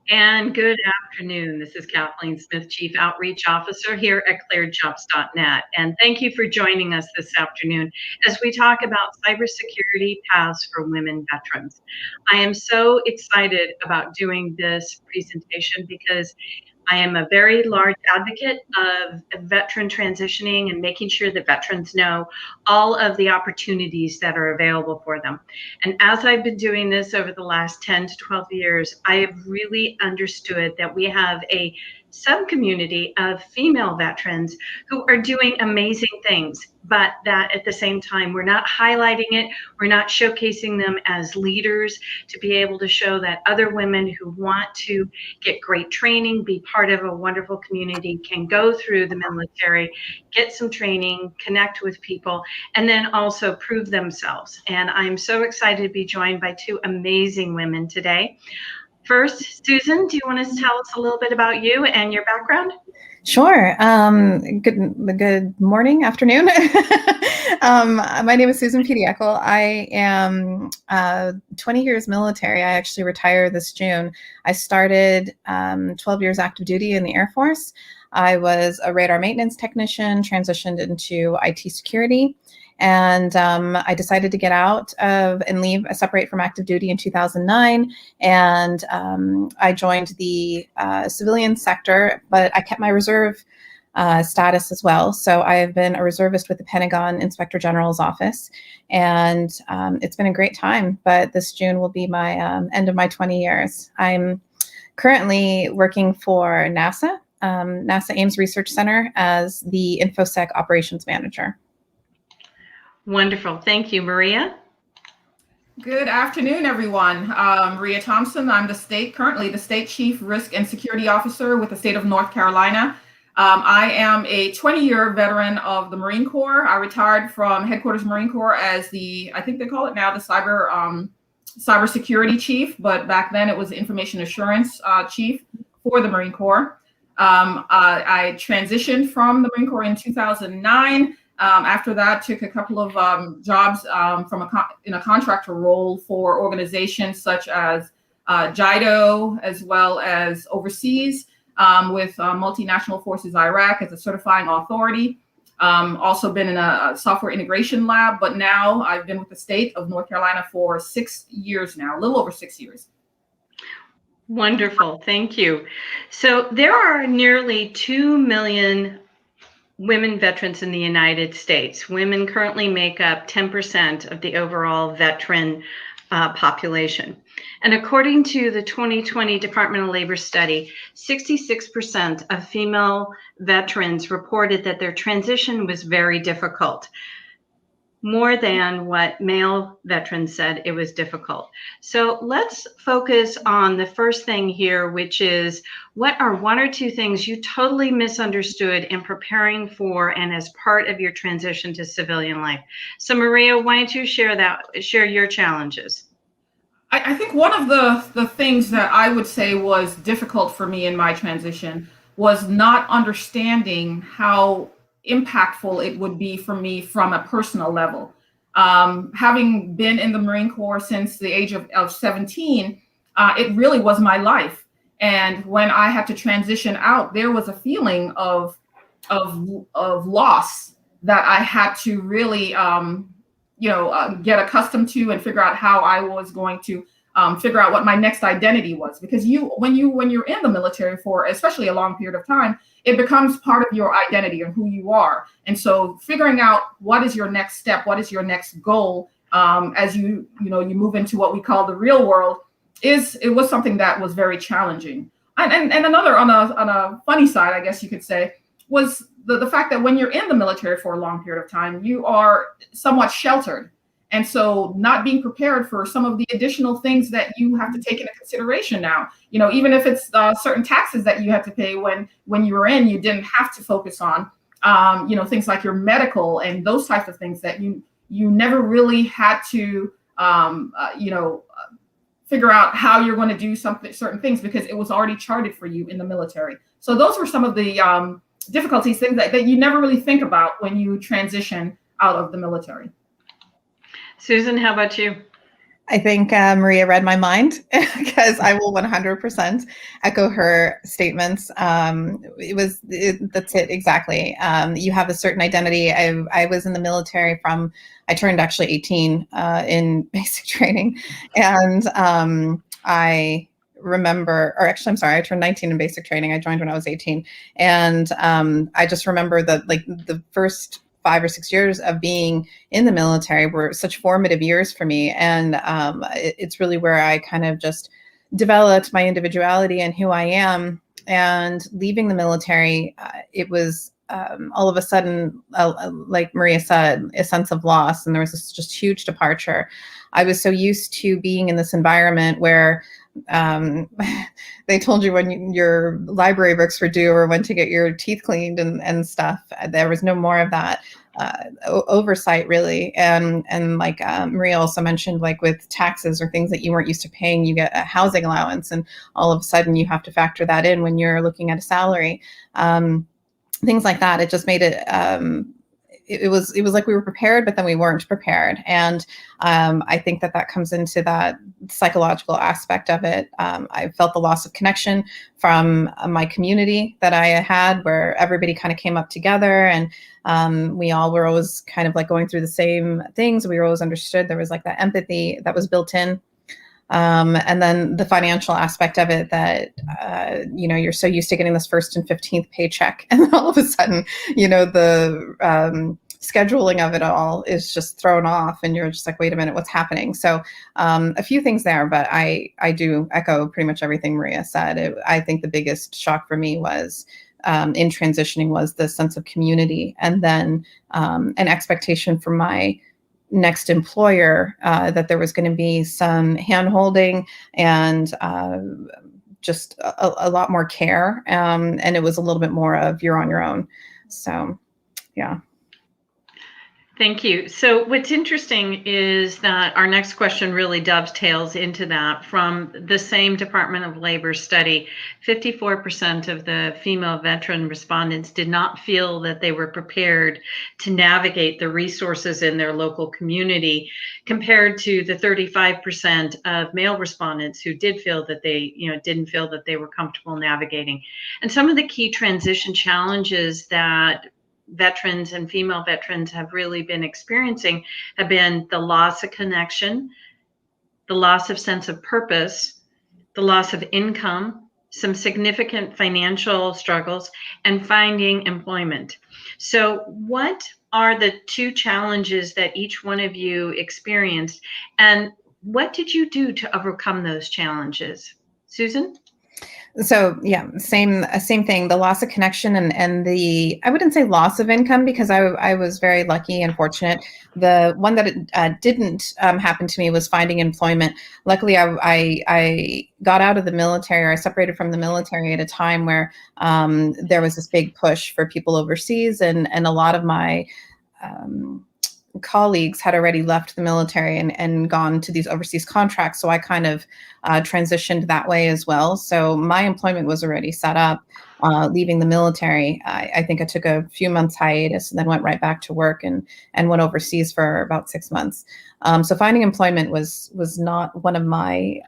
And good afternoon. This is Kathleen Smith, Chief Outreach Officer here at ClearedJobs.Net. And thank you for joining us this afternoon as we talk about cybersecurity paths for women veterans. I am so excited about doing this presentation because I am a very large advocate of veteran transitioning and making sure that veterans know all of the opportunities that are available for them. And as I've been doing this over the last 10 to 12 years, I have really understood that we have a subcommunity of female veterans who are doing amazing things, but that at the same time, we're not highlighting it, we're not showcasing them as leaders to be able to show that other women who want to get great training, be part of a wonderful community, can go through the military, get some training, connect with people, and then also prove themselves. And I'm so excited to be joined by two amazing women today. First, Susan, do you want to tell us a little bit about you and your background? Sure. Good morning, afternoon. My name is Susan Peediyakkal. I am 20 years military. I actually retired this June. I started 12 years active duty in the Air Force. I was a radar maintenance technician, transitioned into IT security, and I decided to get out of and leave, separate from active duty in 2009. And I joined the civilian sector, but I kept my reserve status as well. So I have been a reservist with the Pentagon Inspector General's office, and it's been a great time. But this June will be my end of my 20 years. I'm currently working for NASA, NASA Ames Research Center, as the Infosec Operations Manager. Wonderful. Thank you, Maria. Good afternoon, everyone. Maria Thompson. I'm currently the State Chief Risk and Security Officer with the state of North Carolina. I am a 20-year veteran of the Marine Corps. I retired from Headquarters Marine Corps as I think they call it now the cybersecurity chief, but back then it was the information assurance chief for the Marine Corps. I transitioned from the Marine Corps in 2009. After that, took a couple of jobs in a contractor role for organizations such as JIDO, as well as overseas with Multinational Forces Iraq as a certifying authority. Also been in a software integration lab, but now I've been with the state of North Carolina for 6 years now, a little over 6 years. Wonderful. Thank you. So there are nearly 2 million women veterans in the United States. Women currently make up 10% of the overall veteran population. And according to the 2020 Department of Labor study, 66% of female veterans reported that their transition was very difficult, more than what male veterans said it was difficult. So let's focus on the first thing here, which is what are one or two things you totally misunderstood in preparing for and as part of your transition to civilian life? So Maria, why don't you share your challenges? I think one of the things that I would say was difficult for me in my transition was not understanding how impactful it would be for me from a personal level. Having been in the Marine Corps since the age of 17, it really was my life. And when I had to transition out, there was a feeling of loss that I had to really get accustomed to and figure out how I was going to figure out what my next identity was. Because when you're in the military for especially a long period of time, it becomes part of your identity and who you are. And so figuring out what is your next step, what is your next goal, as you move into what we call the real world, it was something that was very challenging. And another on a funny side, I guess you could say, was the fact that when you're in the military for a long period of time, you are somewhat sheltered. And so not being prepared for some of the additional things that you have to take into consideration now, even if it's certain taxes that you have to pay when you were in, you didn't have to focus on, things like your medical and those types of things that you never really had to, figure out how you're going to do certain things because it was already charted for you in the military. So those were some of the difficulties, things that you never really think about when you transition out of the military. Susan, how about you? I think Maria read my mind because I will 100% echo her statements. That's it exactly. You have a certain identity. I was in the military I turned actually 18 in basic training, and I remember, or actually, I'm sorry, I turned 19 in basic training. I joined when I was 18, and I just remember that like the first 5 or 6 years of being in the military were such formative years for me. And it's really where I kind of just developed my individuality and who I am. And leaving the military, it was all of a sudden, like Maria said, a sense of loss. And there was this just huge departure. I was so used to being in this environment where they told you when your library books were due or when to get your teeth cleaned and stuff. There was no more of that oversight really. And like Maria also mentioned, like with taxes or things that you weren't used to paying, you get a housing allowance, and all of a sudden you have to factor that in when you're looking at a salary. Things like that. It just made it. It was like we were prepared, but then we weren't prepared. And I think that comes into that psychological aspect of it. I felt the loss of connection from my community that I had, where everybody kind of came up together, and we all were always kind of like going through the same things. We were always understood. There was like that empathy that was built in. And then the financial aspect of it, that, you're so used to getting this first and 15th paycheck. And then all of a sudden, the scheduling of it all is just thrown off, and you're just like, wait a minute, what's happening? So a few things there, but I do echo pretty much everything Maria said. I think the biggest shock for me was in transitioning was the sense of community, and then an expectation from my next employer that there was going to be some hand-holding and just a lot more care, and it was a little bit more of you're on your own. So yeah. Thank you. So what's interesting is that our next question really dovetails into that. From the same Department of Labor study, 54% of the female veteran respondents did not feel that they were prepared to navigate the resources in their local community, compared to the 35% of male respondents who did feel that they, didn't feel that they were comfortable navigating. And some of the key transition challenges that veterans and female veterans have really been experiencing have been the loss of connection, the loss of sense of purpose, the loss of income, some significant financial struggles, and finding employment. So what are the two challenges that each one of you experienced, and what did you do to overcome those challenges? Susan? So yeah, same thing. The loss of connection and the, I wouldn't say loss of income, because I was very lucky and fortunate. The one that didn't happen to me was finding employment. Luckily, I got out of the military, or I separated from the military at a time where there was this big push for people overseas, and a lot of my colleagues had already left the military and gone to these overseas contracts. So I kind of transitioned that way as well. So my employment was already set up. Leaving the military, I think I took a few months hiatus and then went right back to work and went overseas for about 6 months. So finding employment was not one of my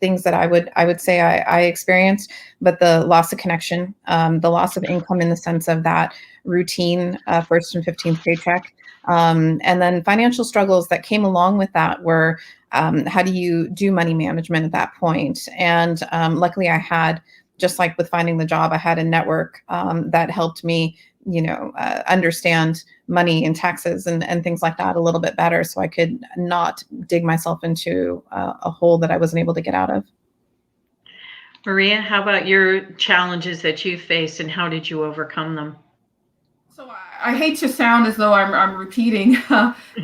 things that I would say I experienced, but the loss of connection, the loss of income in the sense of that routine first and 15th paycheck, and then financial struggles that came along with that were how do you do money management at that point? And luckily I had, just like with finding the job, I had a network that helped me, understand money and taxes and things like that a little bit better, so I could not dig myself into a hole that I wasn't able to get out of. Maria, how about your challenges that you faced, and how did you overcome them? So I hate to sound as though I'm repeating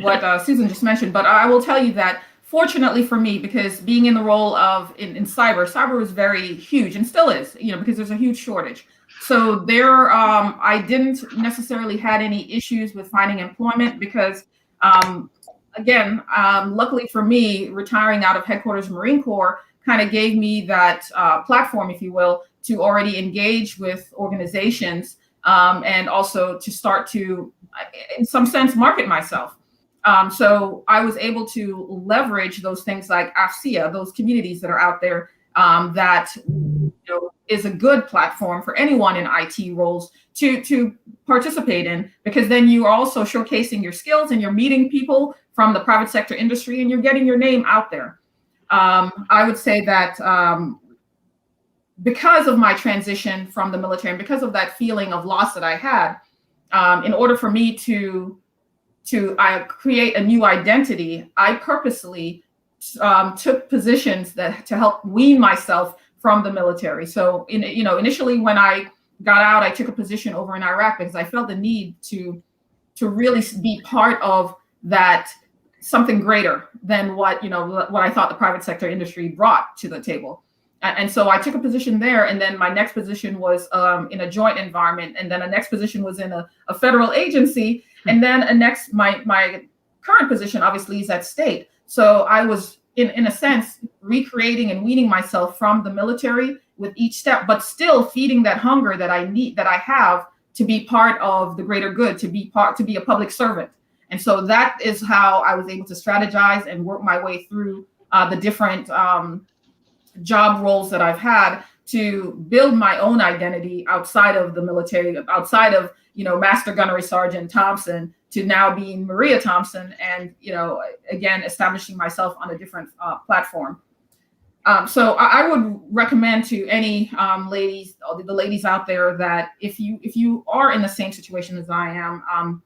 what Susan just mentioned, but I will tell you that fortunately for me, because being in the role of in cyber was very huge and still is, because there's a huge shortage. So there, I didn't necessarily had any issues with finding employment because, again, luckily for me, retiring out of headquarters Marine Corps kind of gave me that platform, if you will, to already engage with organizations and also to start to, in some sense, market myself. So I was able to leverage those things like AFCEA, those communities that are out there, that is a good platform for anyone in IT roles to participate in, because then you are also showcasing your skills and you're meeting people from the private sector industry and you're getting your name out there. I would say that because of my transition from the military and because of that feeling of loss that I had, in order for me to create a new identity, I purposely took positions that to help wean myself from the military. So initially when I got out, I took a position over in Iraq because I felt the need to really be part of that, something greater than what I thought the private sector industry brought to the table. And so I took a position there, and then my next position was in a joint environment, and then a next position was in a federal agency, and then my current position obviously is at state. So I was in a sense recreating and weaning myself from the military with each step, but still feeding that hunger that I have to be part of the greater good, to be a public servant. And so that is how I was able to strategize and work my way through the different job roles that I've had to build my own identity outside of the military, outside of Master Gunnery Sergeant Thompson, to now being Maria Thompson, and again establishing myself on a different platform. So I would recommend to any ladies, the ladies out there, that if you are in the same situation as I am,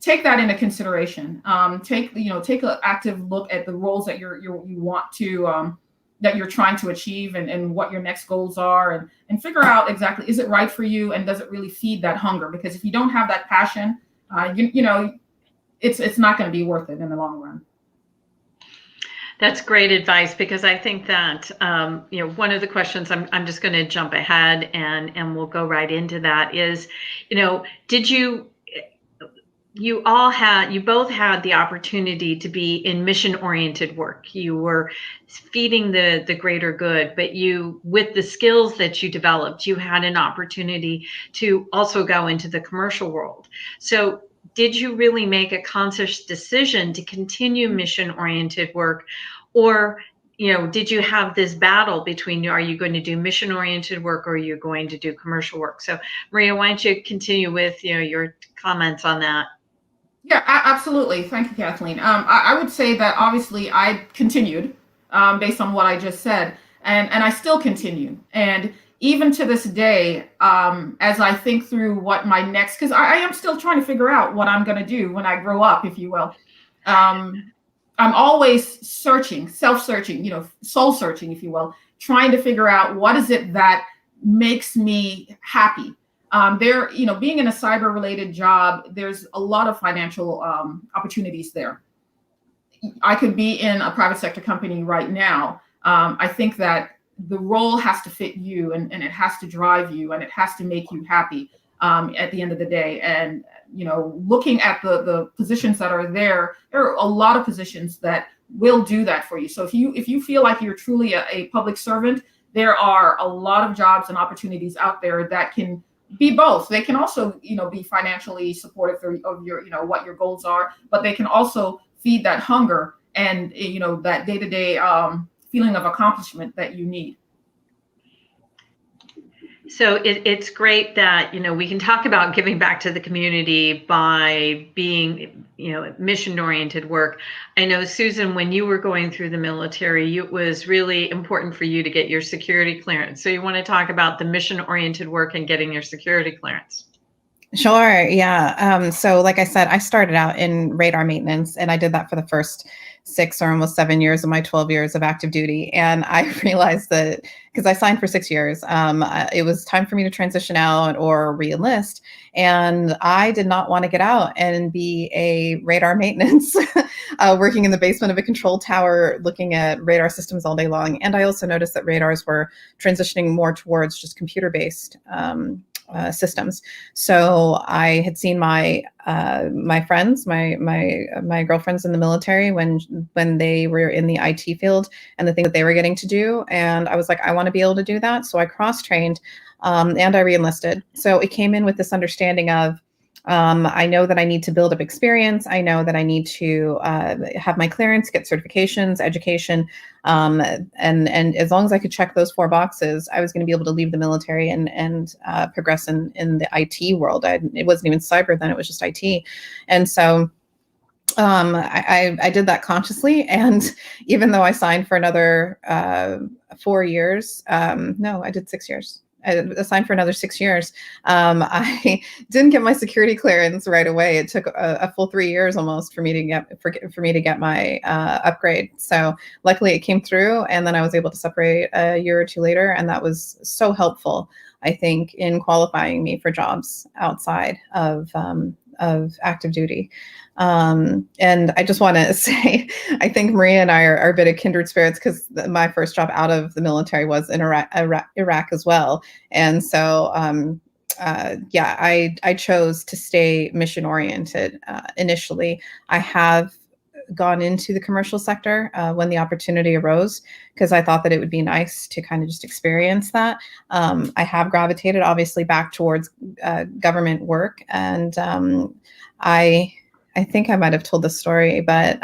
take that into consideration. Take an active look at the roles that you want to that you're trying to achieve, and what your next goals are, and figure out exactly, is it right for you, and does it really feed that hunger? Because if you don't have that passion, it's not going to be worth it in the long run. That's great advice, because I think that one of the questions, I'm just going to jump ahead and we'll go right into that, is did you both had the opportunity to be in mission-oriented work. You were feeding the greater good, but with the skills that you developed, you had an opportunity to also go into the commercial world. So did you really make a conscious decision to continue mission-oriented work, or did you have this battle between, are you going to do mission-oriented work, or are you going to do commercial work? So Maria, why don't you continue with your comments on that? Yeah, absolutely. Thank you, Kathleen. I would say that obviously I continued based on what I just said, and I still continue. And even to this day, as I think through what my next, because I am still trying to figure out what I'm going to do when I grow up, if you will. I'm always searching, self-searching, soul-searching, if you will, trying to figure out what is it that makes me happy. Being in a cyber-related job, there's a lot of financial opportunities there. I could be in a private sector company right now. I think that the role has to fit you, and it has to drive you, and it has to make you happy at the end of the day. And looking at the positions that are there are a lot of positions that will do that for you. So if you feel like you're truly a public servant, there are a lot of jobs and opportunities out there that can be both. They can also, be financially supportive of your, what your goals are, but they can also feed that hunger and, that day-to-day feeling of accomplishment that you need. So it's great that, we can talk about giving back to the community by being, mission-oriented work. I know, Susan, when you were going through the military, it was really important for you to get your security clearance. So you want to talk about the mission-oriented work and getting your security clearance? Sure. Yeah. So like I said, I started out in radar maintenance, and I did that for the first 6 or almost 7 years of my 12 years of active duty. And I realized that, because I signed for 6 years, it was time for me to transition out or re-enlist. And I did not want to get out and be a radar maintenance, working in the basement of a control tower, looking at radar systems all day long. And I also noticed that radars were transitioning more towards just computer-based systems. So I had seen my friends, my girlfriends in the military when they were in the IT field, and the thing that they were getting to do, and I was like, I want to be able to do that. So I cross-trained, and I re-enlisted. So it came in with this understanding of I know that I need to build up experience. I know that I need to have my clearance, get certifications, education, and as long as I could check those 4 boxes, I was going to be able to leave the military and progress in the IT world. It wasn't even cyber then; it was just IT, and so. I did that consciously, and even though I signed for another 4 years, no, I did 6 years. I signed for another 6 years. I didn't get my security clearance right away. It took a full 3 years almost for me to get my upgrade. So luckily it came through, and then I was able to separate a year or 2 later, and that was so helpful, I think, in qualifying me for jobs outside of active duty. And I just want to say, I think Maria and I are a bit of kindred spirits, because my first job out of the military was in Iraq as well. And so, yeah, I chose to stay mission oriented initially. I have gone into the commercial sector when the opportunity arose, because I thought that it would be nice to kind of just experience that. I have gravitated obviously back towards government work, and I think I might have told this story, but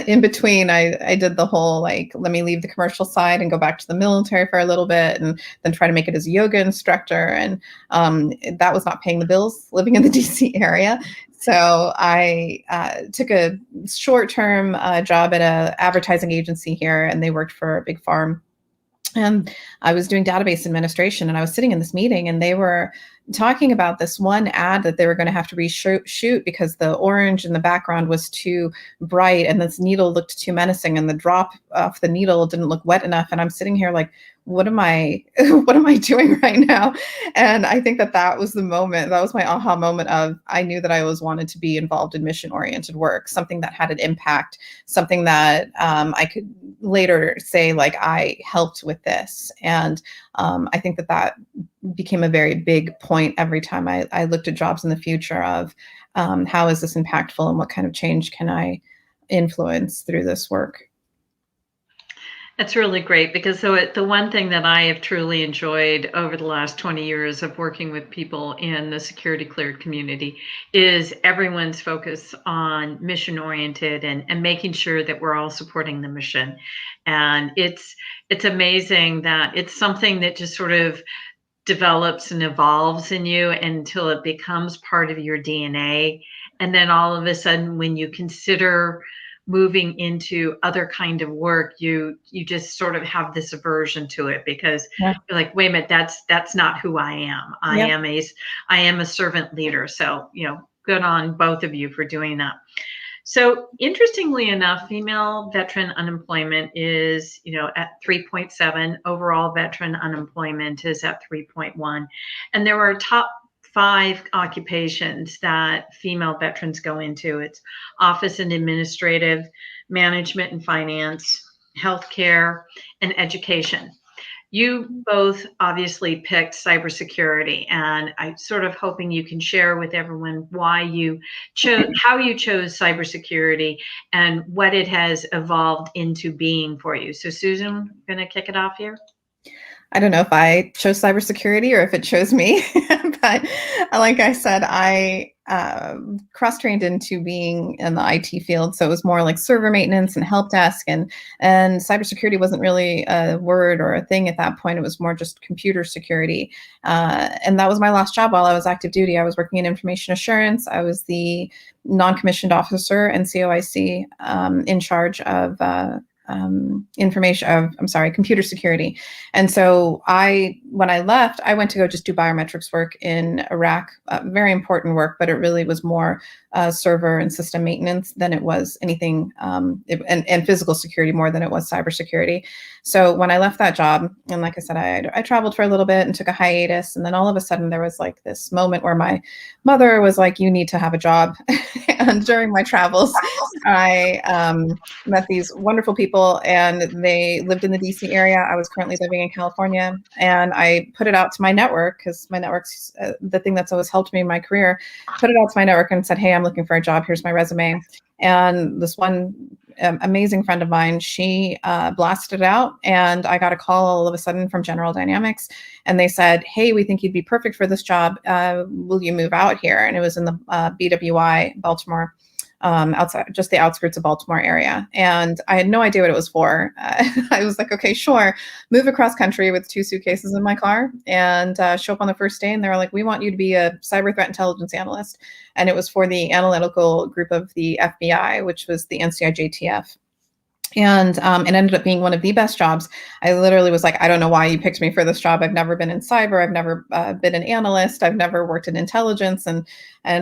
in between, I did the whole, like, let me leave the commercial side and go back to the military for a little bit, and then try to make it as a yoga instructor. And that was not paying the bills living in the DC area. So I took a short-term job at an advertising agency here, and they worked for a big farm. And I was doing database administration, and I was sitting in this meeting, and they were talking about this one ad that they were going to have to reshoot because the orange in the background was too bright, and this needle looked too menacing, and the drop off the needle didn't look wet enough. And I'm sitting here like, what am I doing right now? And I think that was the moment, that was my aha moment of, I knew that I always wanted to be involved in mission oriented work, something that had an impact, something that I could later say, like, I helped with this. And I think that became a very big point every time I looked at jobs in the future of how is this impactful, and what kind of change can I influence through this work. That's really great, because the one thing that I have truly enjoyed over the last 20 years of working with people in the security cleared community is everyone's focus on mission oriented and making sure that we're all supporting the mission. And it's amazing that it's something that just sort of develops and evolves in you until it becomes part of your DNA. And then all of a sudden, when you consider moving into other kind of work, you just sort of have this aversion to it, because Yeah. you're like, wait a minute, that's not who I am. I am a servant leader. So, good on both of you for doing that. So interestingly enough, female veteran unemployment is, at 3.7. Overall veteran unemployment is at 3.1. And there are top 5 occupations that female veterans go into. It's office and administrative, management and finance, healthcare, and education. You both obviously picked cybersecurity, and I'm sort of hoping you can share with everyone why you chose, how you chose cybersecurity, and what it has evolved into being for you. So, Susan, going to kick it off here. I don't know if I chose cybersecurity or if it chose me, but like I said, I cross-trained into being in the IT field. So it was more like server maintenance and help desk, and cybersecurity wasn't really a word or a thing at that point. It was more just computer security. And that was my last job while I was active duty. I was working in information assurance. I was the non-commissioned officer and COIC in charge of computer security. And so when I left, I went to go just do biometrics work in Iraq, very important work, but it really was more server and system maintenance than it was anything, and physical security more than it was cybersecurity. So when I left that job, and like I said, I traveled for a little bit and took a hiatus. And then all of a sudden there was like this moment where my mother was like, you need to have a job. And during my travels, I met these wonderful people, and they lived in the DC area. I was currently living in California, and I put it out to my network, because my network's the thing that's always helped me in my career. Put it out to my network and said, hey, I'm looking for a job. Here's my resume. And this one amazing friend of mine, she blasted it out, and I got a call all of a sudden from General Dynamics, and they said, "Hey, we think you'd be perfect for this job. Will you move out here?" And it was in the BWI, Baltimore, outside, just the outskirts of Baltimore area. And I had no idea what it was for. I was like, okay, sure. Move across country with 2 suitcases in my car and show up on the first day. And they were like, "We want you to be a cyber threat intelligence analyst." And it was for the analytical group of the FBI, which was the NCIJTF. And it ended up being one of the best jobs. I literally was like, "I don't know why you picked me for this job. I've never been in cyber. I've never been an analyst. I've never worked in intelligence." And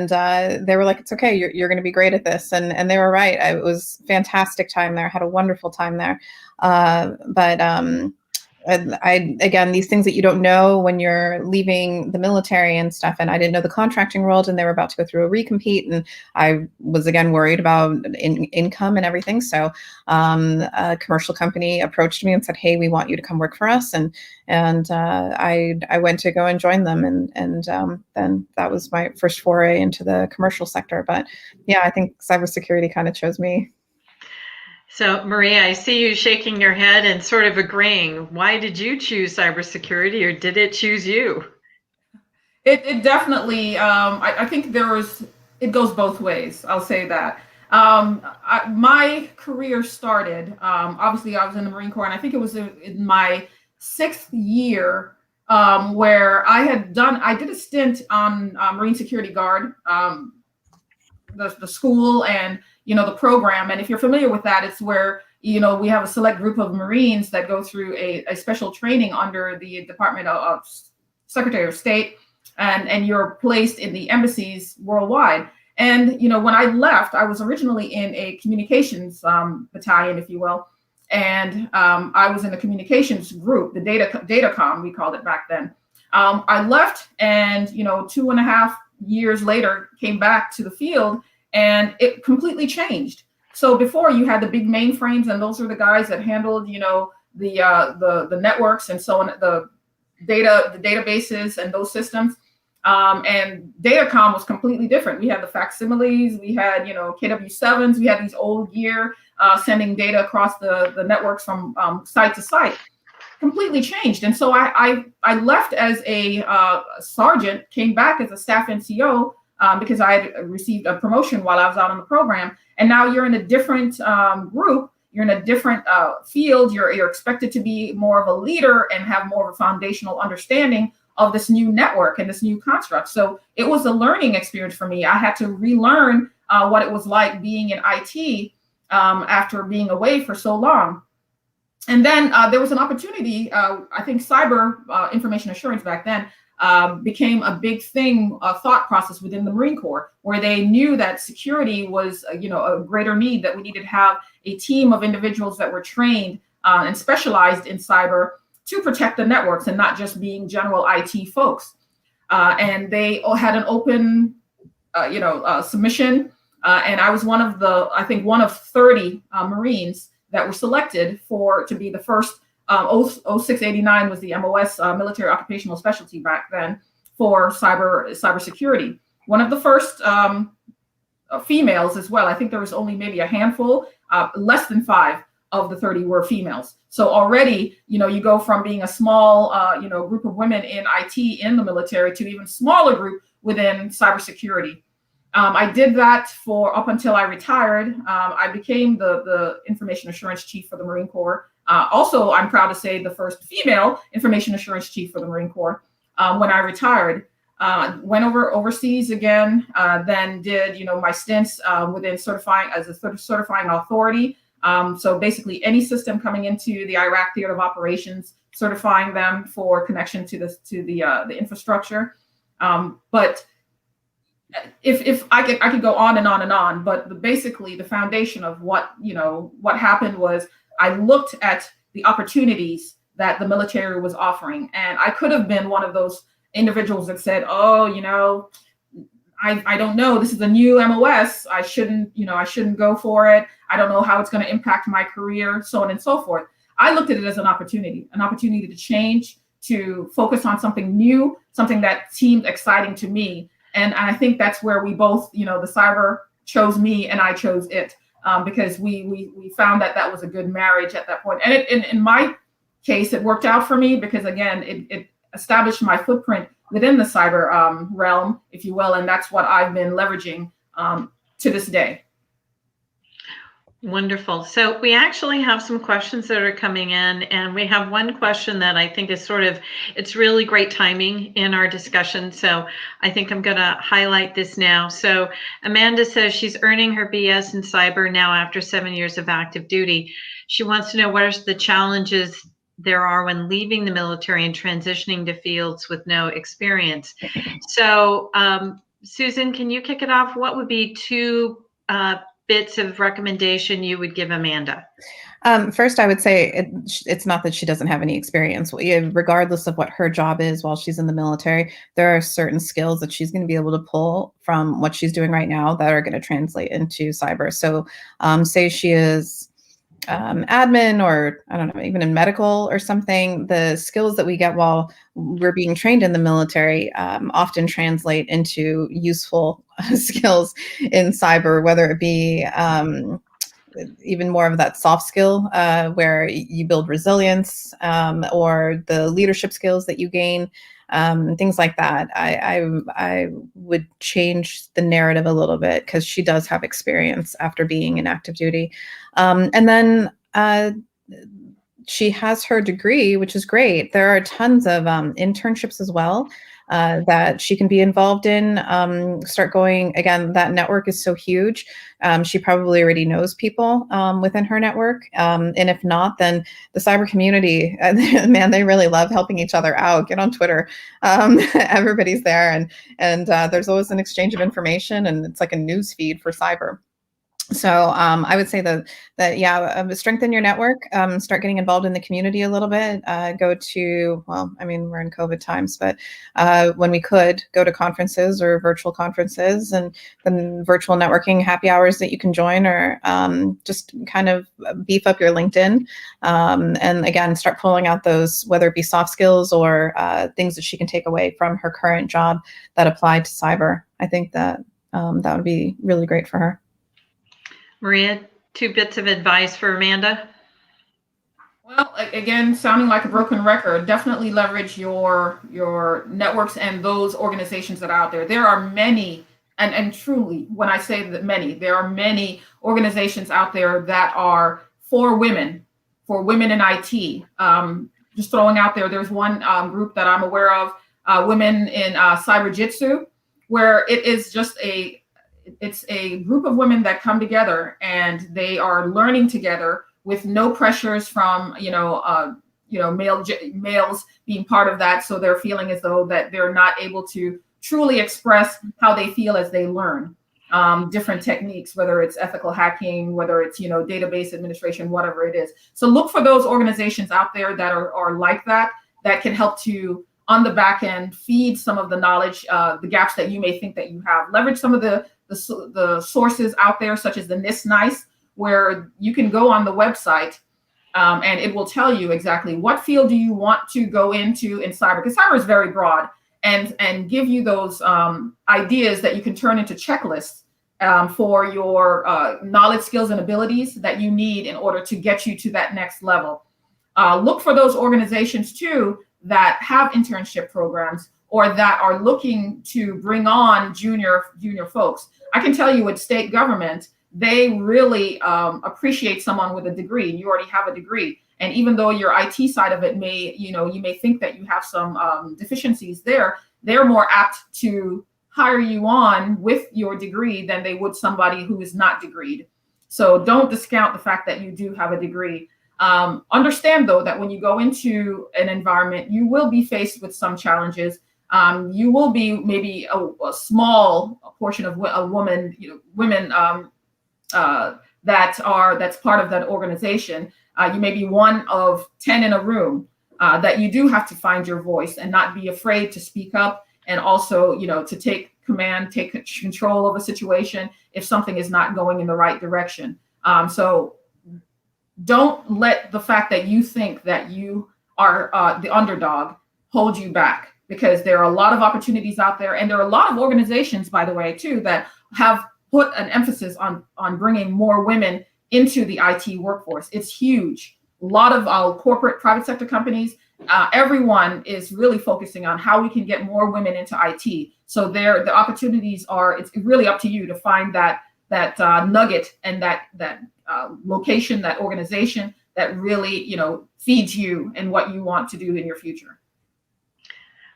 they were like, "It's okay. You're going to be great at this." And they were right. It was a fantastic time there. I had a wonderful time there. But again, these things that you don't know when you're leaving the military and stuff. And I didn't know the contracting world, and they were about to go through a recompete, and I was again worried about income and everything. So a commercial company approached me and said, "Hey, we want you to come work for us." And I went to go and join them, and then that was my first foray into the commercial sector. But yeah, I think cybersecurity kind of chose me. So, Maria, I see you shaking your head and sort of agreeing. Why did you choose cybersecurity, or did it choose you? It definitely, I think it goes both ways. I'll say that. My career started, obviously I was in the Marine Corps, and I think it was in my 6th year, where I did a stint on Marine Security Guard, the school, and the program. And if you're familiar with that, it's where we have a select group of Marines that go through a special training under the Department of Secretary of State, and you're placed in the embassies worldwide. And when I left, I was originally in a communications battalion, if you will, and I was in the communications group, the datacom, we called it back then. I left, and 2.5 years later came back to the field, and it completely changed. So before, you had the big mainframes, and those were the guys that handled the networks and so on, the databases and those systems. And datacom was completely different. We had the facsimiles, we had KW7s, we had these old gear sending data across the networks from site to site. Completely changed. And so I left as a sergeant, came back as a staff NCO, because I had received a promotion while I was out on the program. And now you're in a different group, you're in a different field, you're expected to be more of a leader and have more of a foundational understanding of this new network and this new construct. So it was a learning experience for me. I had to relearn what it was like being in IT after being away for so long. And then there was an opportunity, I think cyber information assurance back then became a big thing, thought process within the Marine Corps, where they knew that security was, a greater need, that we needed to have a team of individuals that were trained and specialized in cyber to protect the networks and not just being general IT folks. And they had an open, submission. And I was one of 30 Marines that were selected to be the first. 0689 was the MOS, military occupational specialty back then, for cybersecurity. One of the first females as well. I think there was only maybe a handful, less than 5 of the 30 were females. So already, you go from being a small, group of women in IT in the military to even smaller group within cybersecurity. I did that for up until I retired. I became the information assurance chief for the Marine Corps. Also, I'm proud to say, the first female information assurance chief for the Marine Corps when I retired. Went overseas again, then did my stints within certifying as a certifying authority. So basically, any system coming into the Iraq theater of operations, certifying them for connection to the infrastructure. But if I could go on and on and on, but basically the foundation of what happened was, I looked at the opportunities that the military was offering, and I could have been one of those individuals that said, "Oh, I don't know. This is a new MOS. I shouldn't go for it. I don't know how it's going to impact my career," so on and so forth. I looked at it as an opportunity to change, to focus on something new, something that seemed exciting to me. And I think that's where we both, the cyber chose me and I chose it. because we found that that was a good marriage at that point. And in my case, it worked out for me because, again, it established my footprint within the cyber realm, if you will, and that's what I've been leveraging to this day. Wonderful. So we actually have some questions that are coming in, and we have one question that I think is it's really great timing in our discussion. So I think I'm going to highlight this now. So Amanda says she's earning her BS in cyber now after 7 years of active duty. She wants to know what are the challenges there are when leaving the military and transitioning to fields with no experience. So Susan, can you kick it off? What would be two bits of recommendation you would give Amanda? First, I would say it's not that she doesn't have any experience. Regardless of what her job is while she's in the military, there are certain skills that she's going to be able to pull from what she's doing right now that are going to translate into cyber. So say she is admin, or I don't know, even in medical or something, the skills that we get while we're being trained in the military often translate into useful skills in cyber, whether it be even more of that soft skill where you build resilience, or the leadership skills that you gain, things like that. I would change the narrative a little bit because she does have experience after being in active duty. And then she has her degree, which is great. There are tons of internships as well that she can be involved in. Start going, again, that network is so huge. She probably already knows people within her network. And if not, then the cyber community, man, they really love helping each other out. Get on Twitter. Everybody's there. And there's always an exchange of information, and it's like a news feed for cyber. So I would say that strengthen your network, start getting involved in the community a little bit, go to, well, I mean, we're in COVID times, but when we could, go to conferences or virtual conferences, and then virtual networking happy hours that you can join, or just kind of beef up your LinkedIn. And again, start pulling out those, whether it be soft skills or things that she can take away from her current job that apply to cyber. I think that that would be really great for her. Maria, two bits of advice for Amanda? Well, again, sounding like a broken record, definitely leverage your networks and those organizations that are out there. There are many, and truly, when I say that many, there are many organizations out there that are for women in IT. Just throwing out there, there's one group that I'm aware of, Women in Cyber Jitsu, where it is just it's a group of women that come together and they are learning together with no pressures from males being part of that. So they're feeling as though that they're not able to truly express how they feel as they learn different techniques, whether it's ethical hacking, whether it's database administration, whatever it is. So look for those organizations out there that are like that can help to, on the back end, feed some of the knowledge, the gaps that you may think that you have. Leverage some of the sources out there, such as the NIST NICE, where you can go on the website and it will tell you exactly what field do you want to go into in cyber, because cyber is very broad, and give you those ideas that you can turn into checklists for your knowledge, skills, and abilities that you need in order to get you to that next level. Look for those organizations too that have internship programs or that are looking to bring on junior folks. I can tell you with state government, they really appreciate someone with a degree. You already have a degree. And even though your IT side of it you may think that you have some deficiencies there, they're more apt to hire you on with your degree than they would somebody who is not degreed. So don't discount the fact that you do have a degree. Understand, though, that when you go into an environment, you will be faced with some challenges. You will be maybe a small portion of women that's part of that organization. You may be one of 10 in a room that you do have to find your voice and not be afraid to speak up, and also to take command, take control of a situation if something is not going in the right direction. So don't let the fact that you think that you are the underdog hold you back, because there are a lot of opportunities out there, and there are a lot of organizations, by the way, too, that have put an emphasis on bringing more women into the IT workforce. It's huge. A lot of our corporate private sector companies, everyone is really focusing on how we can get more women into IT. So the opportunities are, it's really up to you to find that nugget and that location, that organization that really, feeds you and what you want to do in your future.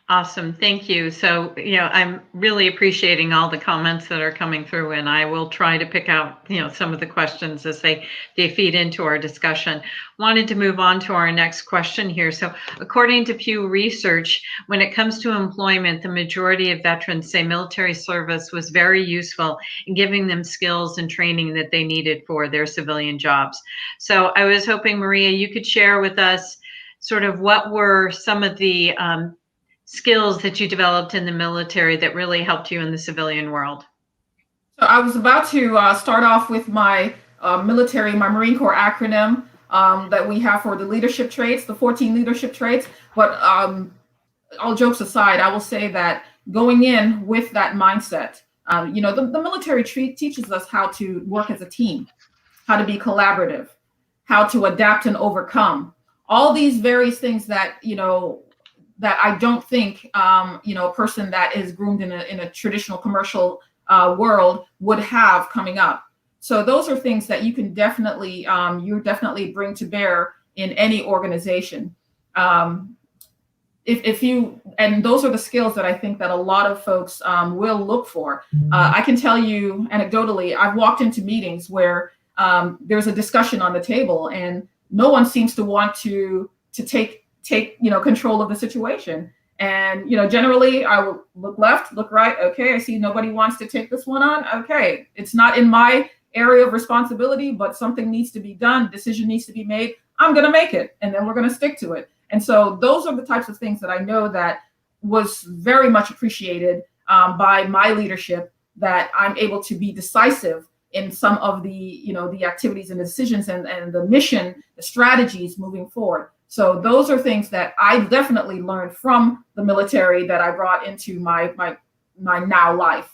Awesome. Thank you. So, I'm really appreciating all the comments that are coming through, and I will try to pick out, some of the questions as they feed into our discussion. Wanted to move on to our next question here. So, according to Pew Research, when it comes to employment, the majority of veterans say military service was very useful in giving them skills and training that they needed for their civilian jobs. So, I was hoping, Maria, you could share with us sort of what were some of the skills that you developed in the military that really helped you in the civilian world. So I was about to start off with my my Marine Corps acronym that we have for the leadership traits, the 14 leadership traits. But all jokes aside, I will say that going in with that mindset, the military teaches us how to work as a team, how to be collaborative, how to adapt and overcome. All these various things that, that I don't think, a person that is groomed in a traditional commercial world would have coming up. So those are things that you can definitely, bring to bear in any organization. And those are the skills that I think that a lot of folks will look for. I can tell you anecdotally, I've walked into meetings where there's a discussion on the table and no one seems to want to take control of the situation. And, generally I will look left, look right. Okay, I see nobody wants to take this one on. Okay, it's not in my area of responsibility, but something needs to be done. Decision needs to be made. I'm going to make it. And then we're going to stick to it. And so those are the types of things that I know that was very much appreciated by my leadership, that I'm able to be decisive in some of the, the activities and decisions and the mission, the strategies moving forward. So those are things that I definitely learned from the military that I brought into my now life.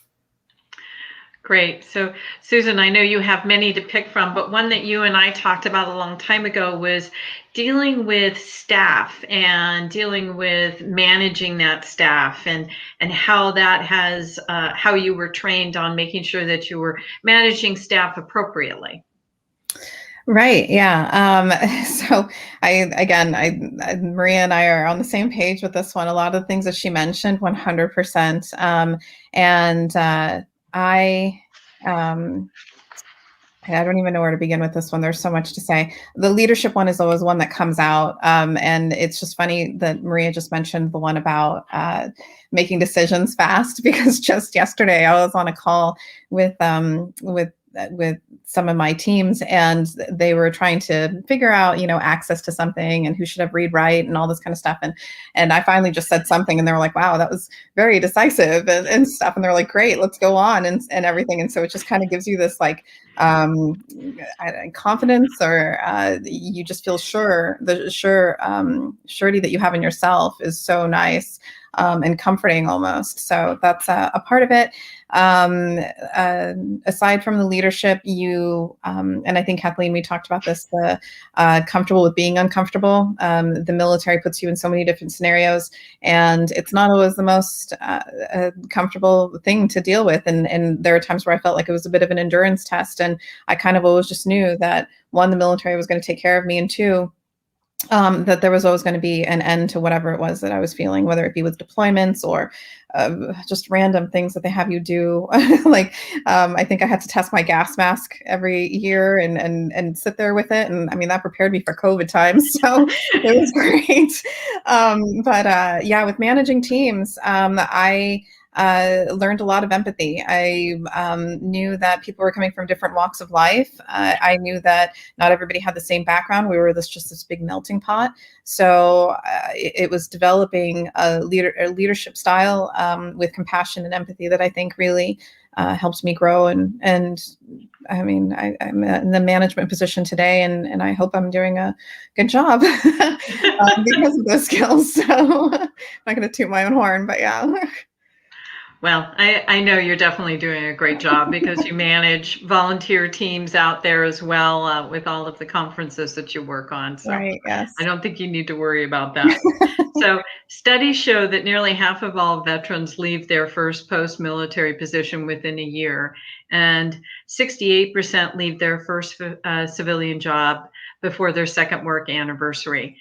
Great. So, Susan, I know you have many to pick from, but one that you and I talked about a long time ago was dealing with staff and dealing with managing that staff and how that has, how you were trained on making sure that you were managing staff appropriately. Right. Yeah. So Maria and I are on the same page with this one. A lot of the things that she mentioned, 100%. I don't even know where to begin with this one. There's so much to say. The leadership one is always one that comes out. And it's just funny that Maria just mentioned the one about making decisions fast, because just yesterday I was on a call with some of my teams, and they were trying to figure out, access to something and who should have read write and all this kind of stuff. And I finally just said something, and they were like, wow, that was very decisive and stuff. And they're like, great, let's go on and everything. And so it just kind of gives you this like confidence, or you just feel sure. The surety that you have in yourself is so nice and comforting almost. So that's a part of it. Aside from the leadership, you and I think Kathleen, we talked about this, the comfortable with being uncomfortable. The military puts you in so many different scenarios, and it's not always the most comfortable thing to deal with. And there are times where I felt like it was a bit of an endurance test, and I kind of always just knew that, one, the military was going to take care of me, and two, that there was always going to be an end to whatever it was that I was feeling, whether it be with deployments or just random things that they have you do. Like, I think I had to test my gas mask every year and sit there with it. And I mean, that prepared me for COVID times. So it was great. But with managing teams, I learned a lot of empathy. I knew that people were coming from different walks of life. I knew that not everybody had the same background. We were just this big melting pot. So it was developing a leadership style with compassion and empathy that I think really helped me grow. And I mean, I'm in the management position today, and I hope I'm doing a good job because of those skills. So I'm not going to toot my own horn, but yeah. Well, I know you're definitely doing a great job because you manage volunteer teams out there as well with all of the conferences that you work on. So Right. I Yes. don't think you need to worry about that. So studies show that nearly half of all veterans leave their first post-military position within a year, and 68% leave their first civilian job before their second work anniversary.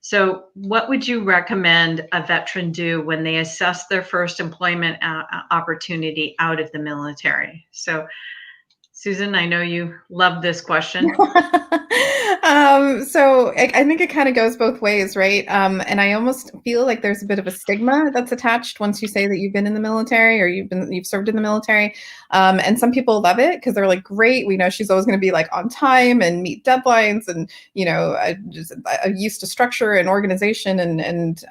So, what would you recommend a veteran do when they assess their first employment opportunity out of the military? So, Susan, I know you love this question. So I think it kind of goes both ways, right? And I almost feel like there's a bit of a stigma that's attached once you say that you've been in the military or you've served in the military. And some people love it because they're like, great, we know she's always going to be like on time and meet deadlines, and just used to structure and organization and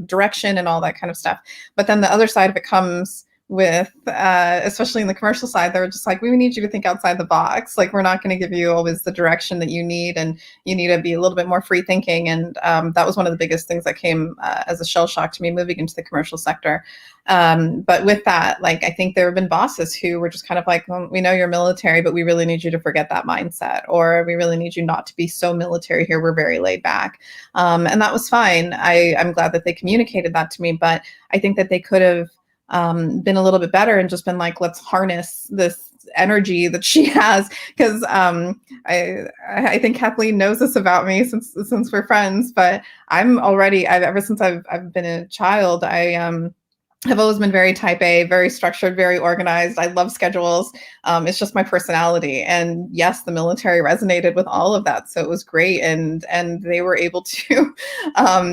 direction and all that kind of stuff. But then the other side of it comes with especially in the commercial side, they're just like, we need you to think outside the box. Like, we're not going to give you always the direction that you need, and you need to be a little bit more free thinking. And that was one of the biggest things that came as a shell shock to me moving into the commercial sector. But with that, like, I think there have been bosses who were just kind of like, well, we know you're military, but we really need you to forget that mindset, or we really need you not to be so military here. We're very laid back. And that was fine. I'm glad that they communicated that to me, but I think that they could have been a little bit better and just been like, let's harness this energy that she has. Because I think Kathleen knows this about me since we're friends, but ever since I've been a child, I've always been very type A, very structured, very organized. I love schedules. It's just my personality. And yes, the military resonated with all of that. So it was great. And they were able to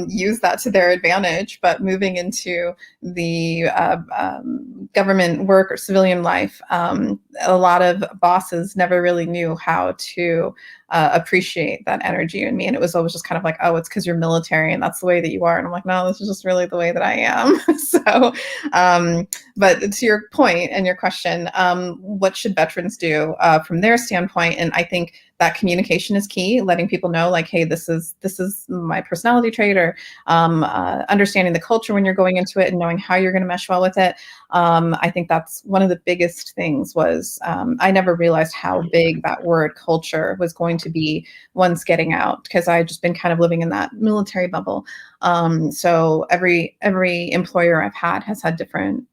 use that to their advantage. But moving into the government work or civilian life, a lot of bosses never really knew how to appreciate that energy in me. And it was always just kind of like, oh, it's because you're military and that's the way that you are. And I'm like, no, this is just really the way that I am. So, but to your point and your question, what should veterans do from their standpoint? And I think that communication is key, letting people know like, hey, this is my personality trait, or understanding the culture when you're going into it and knowing how you're going to mesh well with it. I think that's one of the biggest things was I never realized how big that word culture was going to be once getting out, because I had just been kind of living in that military bubble. So every employer I've had has had different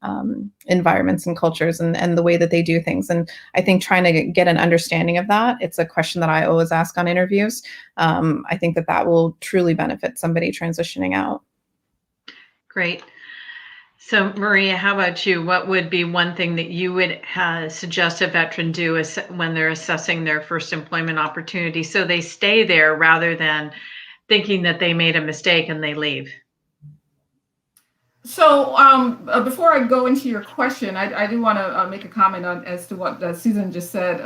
environments and cultures and the way that they do things. And I think trying to get an understanding of that, it's a question that I always ask on interviews. I think that will truly benefit somebody transitioning out. Great. So, Maria, how about you? What would be one thing that you would suggest a veteran do when they're assessing their first employment opportunity so they stay there rather than thinking that they made a mistake and they leave? So before I go into your question, I do want to make a comment as to what Susan just said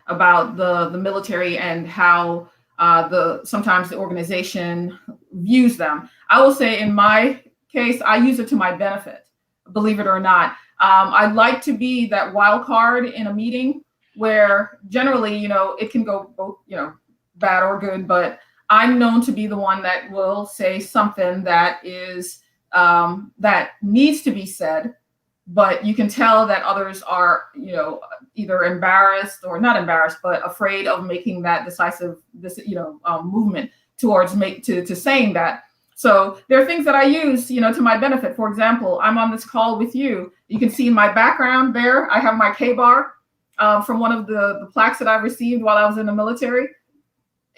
about the military and how sometimes the organization views them. I will say in my case, I use it to my benefit, believe it or not. I'd like to be that wild card in a meeting where generally, it can go both, bad or good, but I'm known to be the one that will say something that is that needs to be said, but you can tell that others are, either embarrassed or not embarrassed, but afraid of making that decisive, movement towards to saying that. So there are things that I use, to my benefit. For example, I'm on this call with you. You can see in my background there, I have my K-bar from one of the plaques that I've received while I was in the military.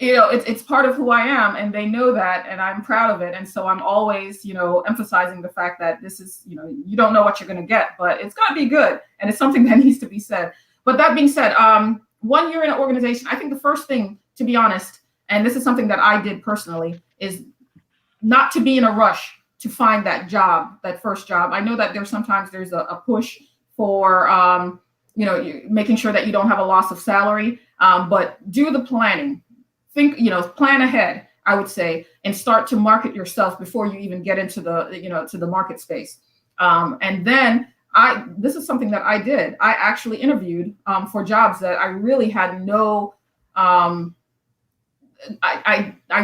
It's part of who I am, and they know that, and I'm proud of it. And so I'm always, emphasizing the fact that this is, you don't know what you're going to get, but it's going to be good. And it's something that needs to be said. But that being said, 1 year in an organization, I think the first thing, to be honest, and this is something that I did personally, is not to be in a rush to find that job, that first job. I know that there's a push for, making sure that you don't have a loss of salary, but do the planning. Think, plan ahead, I would say, and start to market yourself before you even get into to the market space. And then this is something that I did. I actually interviewed for jobs that I really had no, I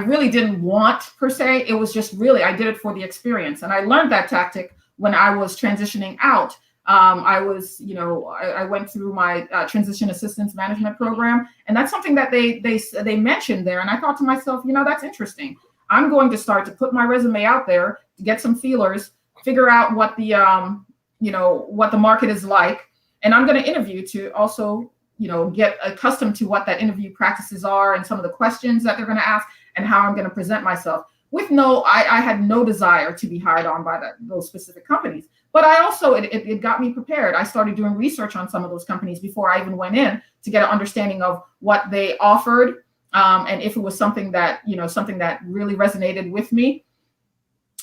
really didn't want per se. It was just really, I did it for the experience. And I learned that tactic when I was transitioning out I was, I went through my transition assistance management program, and that's something that they mentioned there. And I thought to myself, that's interesting. I'm going to start to put my resume out there to get some feelers, figure out what the what the market is like, and I'm going to interview to also get accustomed to what that interview practices are and some of the questions that they're going to ask and how I'm going to present myself. With I had no desire to be hired on by those specific companies. But I also, it got me prepared. I started doing research on some of those companies before I even went in to get an understanding of what they offered, and if it was something that, something that really resonated with me.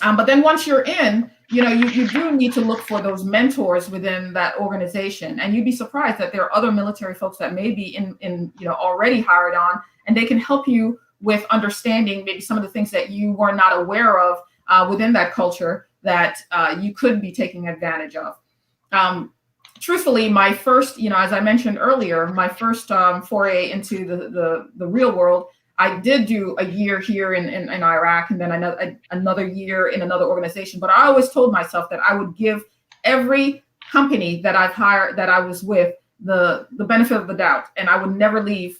But then once you're in, you do need to look for those mentors within that organization. And you'd be surprised that there are other military folks that may be in already hired on, and they can help you with understanding maybe some of the things that you were not aware of within that culture that you could be taking advantage of. Truthfully, my first, as I mentioned earlier, my first foray into the real world, I did do a year here in Iraq, and then another year in another organization. But I always told myself that I would give every company that I've hired, that I was with, the benefit of the doubt, and I would never leave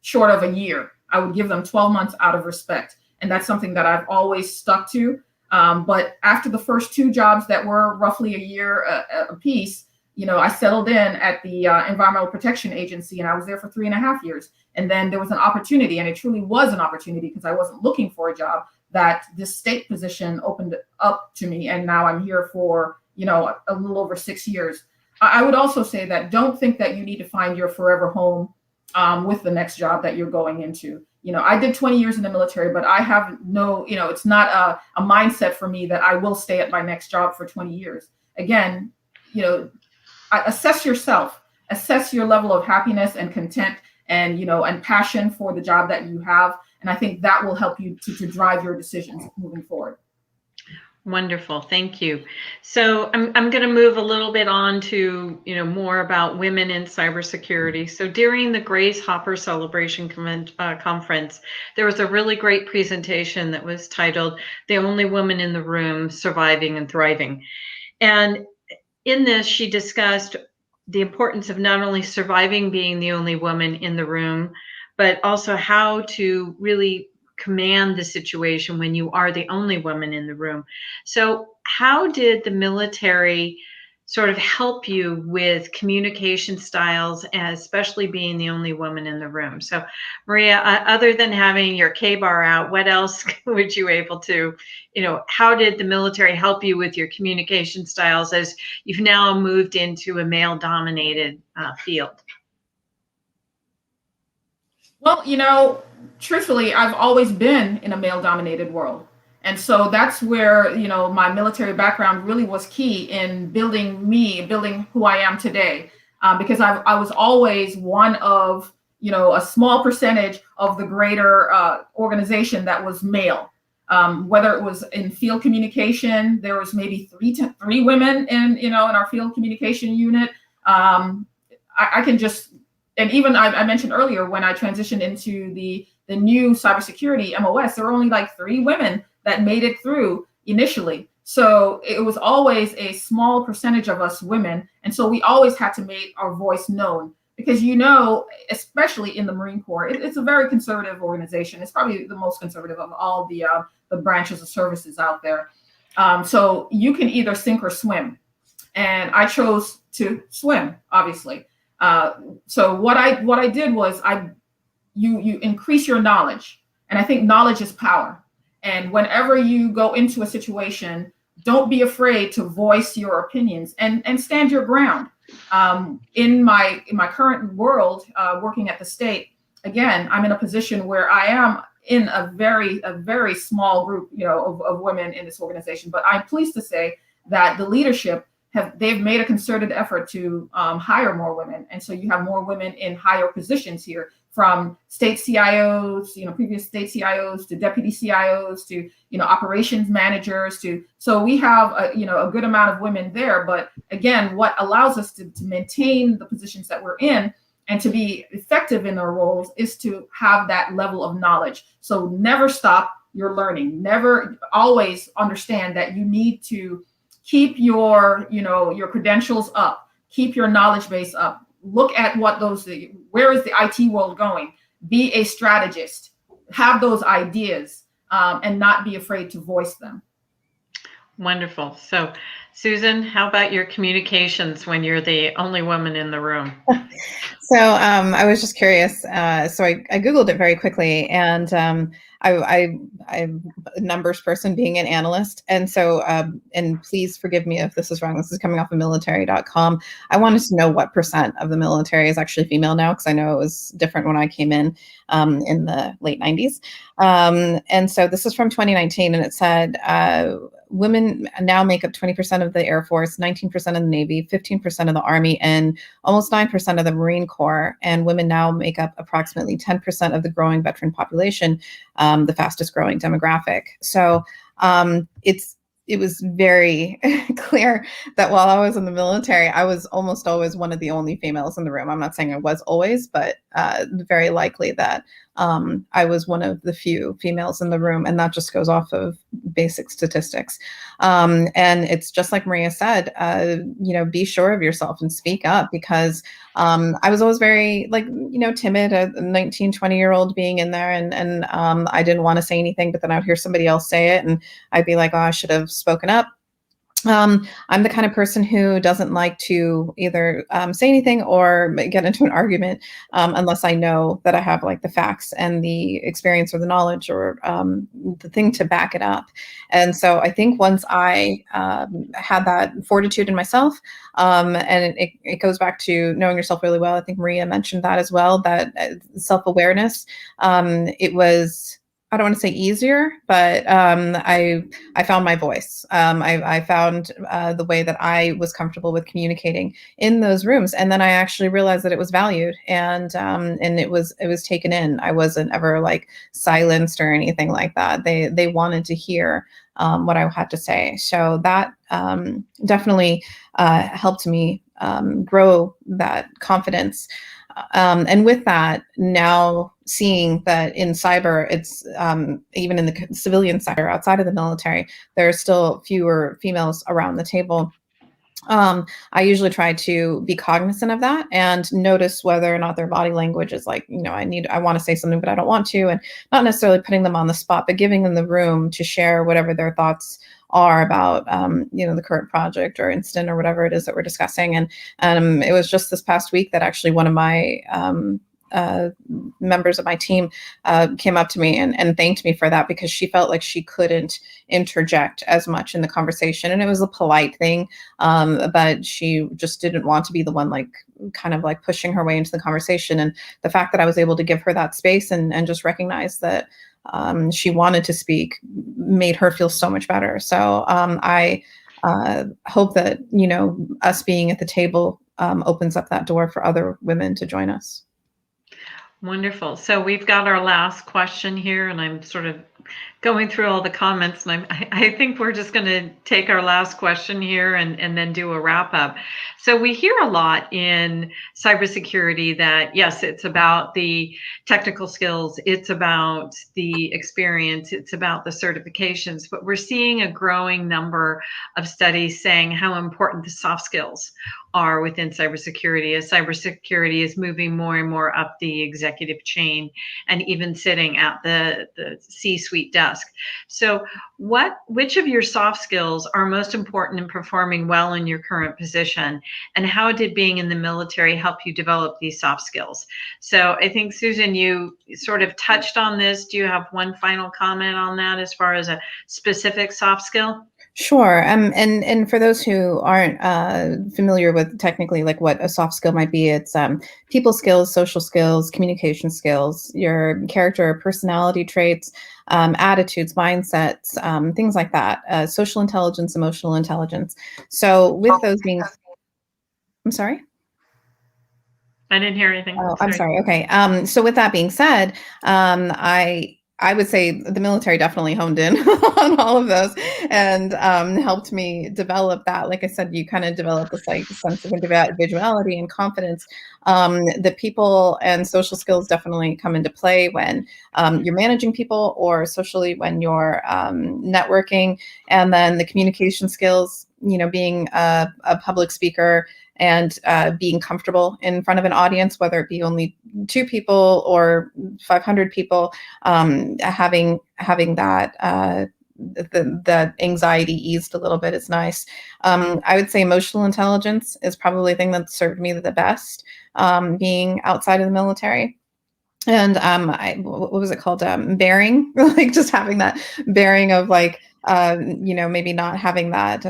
short of a year. I would give them 12 months out of respect. And that's something that I've always stuck to. But after the first two jobs that were roughly a year a piece, I settled in at the Environmental Protection Agency, and I was there for 3.5 years. And then there was an opportunity, and it truly was an opportunity because I wasn't looking for a job, that this state position opened up to me. And now I'm here for, a little over 6 years. I would also say that don't think that you need to find your forever home with the next job that you're going into. I did 20 years in the military, but I have no, it's not a mindset for me that I will stay at my next job for 20 years. Again, assess yourself, assess your level of happiness and content and, and passion for the job that you have. And I think that will help you to drive your decisions moving forward. Wonderful. Thank you. So I'm going to move a little bit on to, more about women in cybersecurity. So during the Grace Hopper Celebration Conference, there was a really great presentation that was titled "The Only Woman in the Room, Surviving and Thriving." And in this, she discussed the importance of not only surviving being the only woman in the room, but also how to really command the situation when you are the only woman in the room. So how did the military sort of help you with communication styles, and especially being the only woman in the room? So Maria, other than having your K-bar out, what else would you able to, how did the military help you with your communication styles as you've now moved into a male-dominated field? Well, truthfully, I've always been in a male-dominated world. And so that's where, my military background really was key in building who I am today. Because I was always one of, a small percentage of the greater organization that was male. Whether it was in field communication, there was maybe three women in our field communication unit. I can just, and even I mentioned earlier, when I transitioned into the new cybersecurity MOS, there were only like 3 women that made it through initially. So it was always a small percentage of us women. And so we always had to make our voice known because, especially in the Marine Corps, it's a very conservative organization. It's probably the most conservative of all the branches of services out there. So you can either sink or swim. And I chose to swim, obviously. So what I did was you increase your knowledge, and I think knowledge is power. And whenever you go into a situation, don't be afraid to voice your opinions and stand your ground. In my current world, working at the state, again, I'm in a position where I am in a very small group, of women in this organization. But I'm pleased to say that the leadership they've made a concerted effort to hire more women. And so you have more women in higher positions here, from state CIOs, previous state CIOs to deputy CIOs to, operations managers so we have a good amount of women there. But again, what allows us to maintain the positions that we're in and to be effective in our roles is to have that level of knowledge. So never stop your learning, always understand that you need to keep your, your credentials up, keep your knowledge base up, look at where is the IT world going, be a strategist, have those ideas, and not be afraid to voice them. Wonderful. So, Susan, how about your communications when you're the only woman in the room? So I was just curious. So I Googled it very quickly, and I'm a numbers person, being an analyst. And so, and please forgive me if this is wrong. This is coming off of military.com. I wanted to know what % of the military is actually female now, because I know it was different when I came in the late 90s. And so this is from 2019, and it said, women now make up 20% of the Air Force, 19% of the Navy, 15% of the Army, and almost 9% of the Marine Corps. And women now make up approximately 10% of the growing veteran population, the fastest growing demographic. So it was very clear that while I was in the military, I was almost always one of the only females in the room. I'm not saying I was always, but very likely that I was one of the few females in the room, and that just goes off of basic statistics. And it's just like Maria said, be sure of yourself and speak up, because I was always very timid, a 19, 20-year-old being in there, and I didn't want to say anything, but then I'd hear somebody else say it and I'd be like, oh, I should have spoken up. I'm the kind of person who doesn't like to either say anything or get into an argument unless I know that I have the facts and the experience or the knowledge or the thing to back it up. And so I think once I had that fortitude in myself, and it goes back to knowing yourself really well. I think Maria mentioned that as well, that self-awareness. It was, I don't want to say easier, but I found my voice. I found the way that I was comfortable with communicating in those rooms, and then I actually realized that it was valued, and it was taken in. I wasn't ever silenced or anything like that. They wanted to hear what I had to say. So that definitely helped me grow that confidence. And with that, now seeing that in cyber, it's even in the civilian sector outside of the military, there are still fewer females around the table. I usually try to be cognizant of that and notice whether or not their body language is I want to say something, but I don't want to, and not necessarily putting them on the spot, but giving them the room to share whatever their thoughts are about, the current project or incident or whatever it is that we're discussing. And it was just this past week that actually one of my members of my team came up to me and thanked me for that, because she felt like she couldn't interject as much in the conversation. And it was a polite thing, but she just didn't want to be the one pushing her way into the conversation. And the fact that I was able to give her that space and just recognize that she wanted to speak made her feel so much better. So I hope that, us being at the table opens up that door for other women to join us. Wonderful. So we've got our last question here, and I'm sort of going through all the comments, and I think we're just going to take our last question here and then do a wrap up. So we hear a lot in cybersecurity that, yes, it's about the technical skills, it's about the experience, it's about the certifications, but we're seeing a growing number of studies saying how important the soft skills are within cybersecurity, as cybersecurity is moving more and more up the executive chain and even sitting at the C-suite desk. So which of your soft skills are most important in performing well in your current position? And how did being in the military help you develop these soft skills? So I think, Susan, you sort of touched on this. Do you have one final comment on that as far as a specific soft skill? Sure. And for those who aren't familiar with technically what a soft skill might be, it's people skills, social skills, communication skills, your character, personality traits, attitudes, mindsets, things like that, social intelligence, emotional intelligence. So with those being, I'm sorry? I didn't hear anything. Oh, I'm sorry. Okay. So with that being said, I would say the military definitely honed in on all of those and helped me develop that. Like I said, you kind of develop this sense of individuality and confidence. The people and social skills definitely come into play when you're managing people, or socially when you're networking. And then the communication skills, being a public speaker and being comfortable in front of an audience, whether it be only 2 people or 500 people, having that the anxiety eased a little bit is nice. I would say emotional intelligence is probably the thing that served me the best, being outside of the military. And what was it called? Bearing, like just having that bearing of like, maybe not having that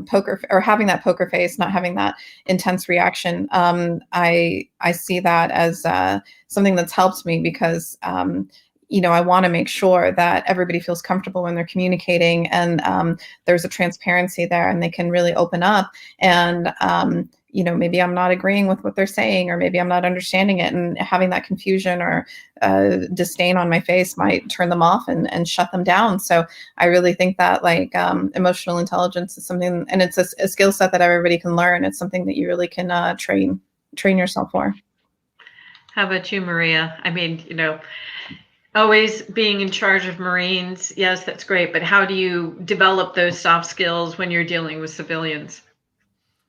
poker, or having that poker face, not having that intense reaction. I see that as something that's helped me because, I want to make sure that everybody feels comfortable when they're communicating, and there's a transparency there, and they can really open up. And maybe I'm not agreeing with what they're saying, or maybe I'm not understanding it, and having that confusion or disdain on my face might turn them off and shut them down. So I really think that like emotional intelligence is something, and it's a skill set that everybody can learn. It's something that you really can train yourself for. How about you, Maria? I mean, always being in charge of Marines, yes, that's great, but how do you develop those soft skills when you're dealing with civilians?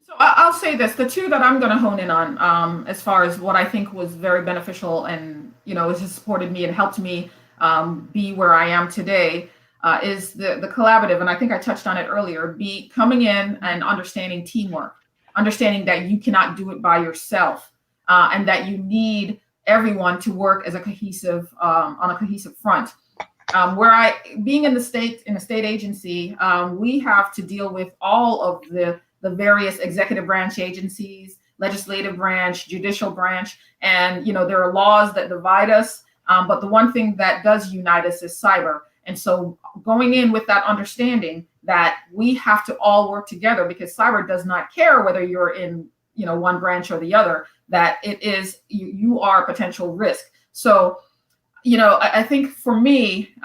So I'll say this: the 2 that I'm going to hone in on, as far as what I think was very beneficial, and it has supported me and helped me be where I am today, is the collaborative. And I think I touched on it earlier: be coming in and understanding teamwork, understanding that you cannot do it by yourself, and that you need everyone to work as a cohesive on a cohesive front. Being in a state agency, we have to deal with all of the various executive branch agencies, legislative branch, judicial branch, and there are laws that divide us. But the one thing that does unite us is cyber. And so going in with that understanding that we have to all work together, because cyber does not care whether you're in one branch or the other, that it is you are a potential risk. So I think for me,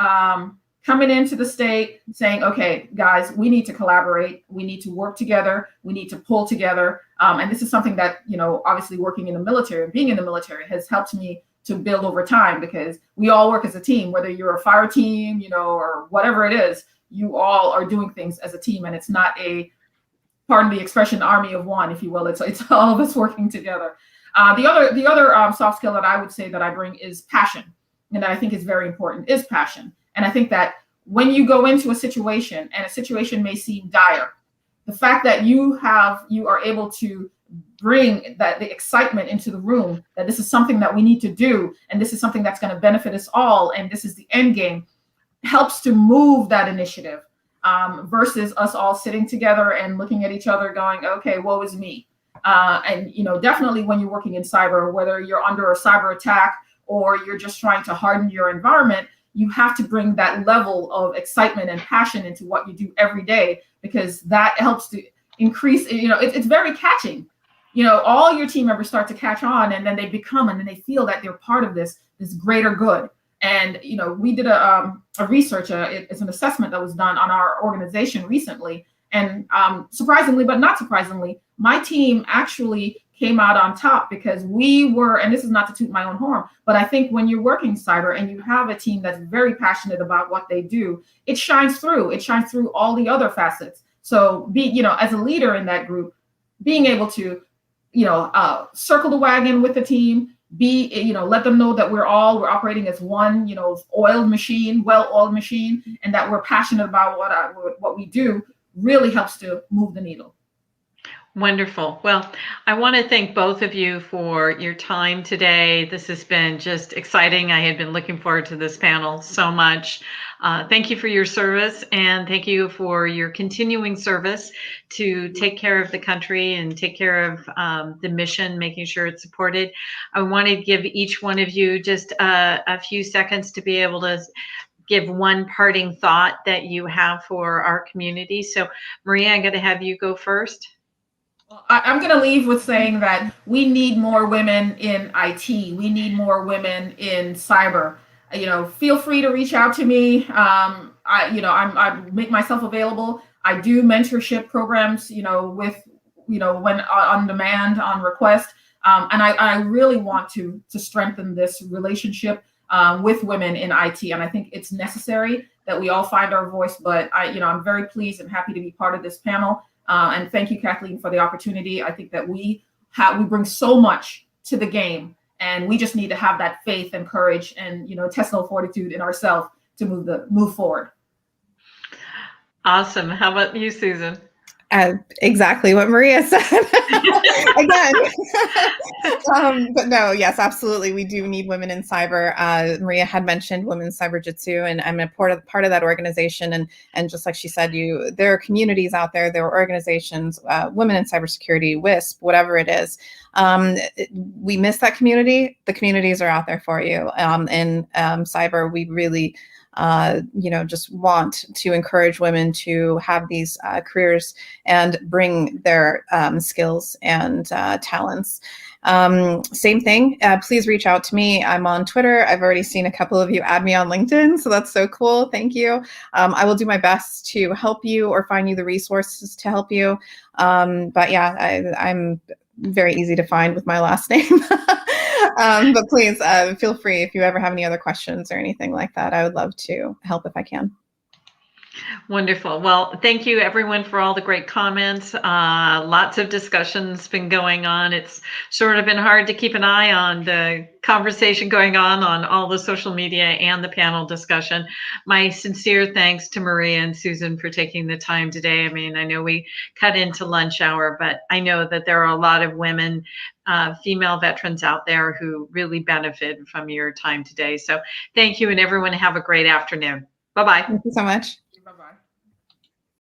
coming into the state saying, okay, guys, we need to collaborate. We need to work together. We need to pull together. And this is something that, obviously working in the military and being in the military has helped me to build over time, because we all work as a team, whether you're a fire team, or whatever it is, you all are doing things as a team. And it's not pardon the expression, army of one, if you will. It's all of us working together. The other soft skill that I would say that I bring is passion. And that I think is very important is passion. And I think that when you go into a situation and a situation may seem dire, the fact that you are able to bring the excitement into the room, that this is something that we need to do, and this is something that's going to benefit us all, and this is the end game, helps to move that initiative, versus us all sitting together and looking at each other going, okay, woe is me. And definitely when you're working in cyber, whether you're under a cyber attack or you're just trying to harden your environment, you have to bring that level of excitement and passion into what you do every day, because that helps to increase, it's very catching. All your team members start to catch on, and then they feel that they're part of this greater good. And, we did a research, it's an assessment that was done on our organization recently. And surprisingly, but not surprisingly, my team actually came out on top, because we were, and this is not to toot my own horn, but I think when you're working cyber and you have a team that's very passionate about what they do, it shines through. It shines through all the other facets. So as a leader in that group, being able to, circle the wagon with the team, let them know that we're operating as one, well-oiled machine, and that we're passionate about what we do, really helps to move the needle. Wonderful. Well, I want to thank both of you for your time today. This has been just exciting. I had been looking forward to this panel so much. Thank you for your service, and thank you for your continuing service to take care of the country and take care of the mission, making sure it's supported. I want to give each one of you just a few seconds to be able to give one parting thought that you have for our community. So Maria, I'm going to have you go first. I'm going to leave with saying that we need more women in IT. We need more women in cyber. Feel free to reach out to me. I make myself available. I do mentorship programs, with, when on demand, on request. And I really want to strengthen this relationship with women in IT. And I think it's necessary that we all find our voice. But I'm very pleased and happy to be part of this panel. And thank you, Kathleen, for the opportunity. I think that we bring so much to the game, and we just need to have that faith and courage and, intestinal fortitude in ourselves to move forward. Awesome. How about you, Susan? Exactly what Maria said. Again. But no, yes, absolutely. We do need women in cyber. Maria had mentioned Women's Cyber Jitsu, and I'm a part of that organization. And just like she said, there are communities out there, there are organizations, Women in Cybersecurity, WISP, whatever it is. We miss that community. The communities are out there for you. In cyber, we really just want to encourage women to have these careers and bring their skills and talents. Same thing. Please reach out to me. I'm on Twitter. I've already seen a couple of you add me on LinkedIn, so that's so cool. Thank you. I will do my best to help you or find you the resources to help you. But yeah, I'm very easy to find with my last name. But please feel free if you ever have any other questions or anything like that. I would love to help if I can. Wonderful. Well, thank you everyone for all the great comments. Lots of discussions been going on. It's sort of been hard to keep an eye on the conversation going on all the social media and the panel discussion. My sincere thanks to Maria and Susan for taking the time today. I mean, I know we cut into lunch hour, but I know that there are a lot of women, female veterans out there who really benefit from your time today. So thank you, and everyone have a great afternoon. Bye-bye. Thank you so much. Bye-bye.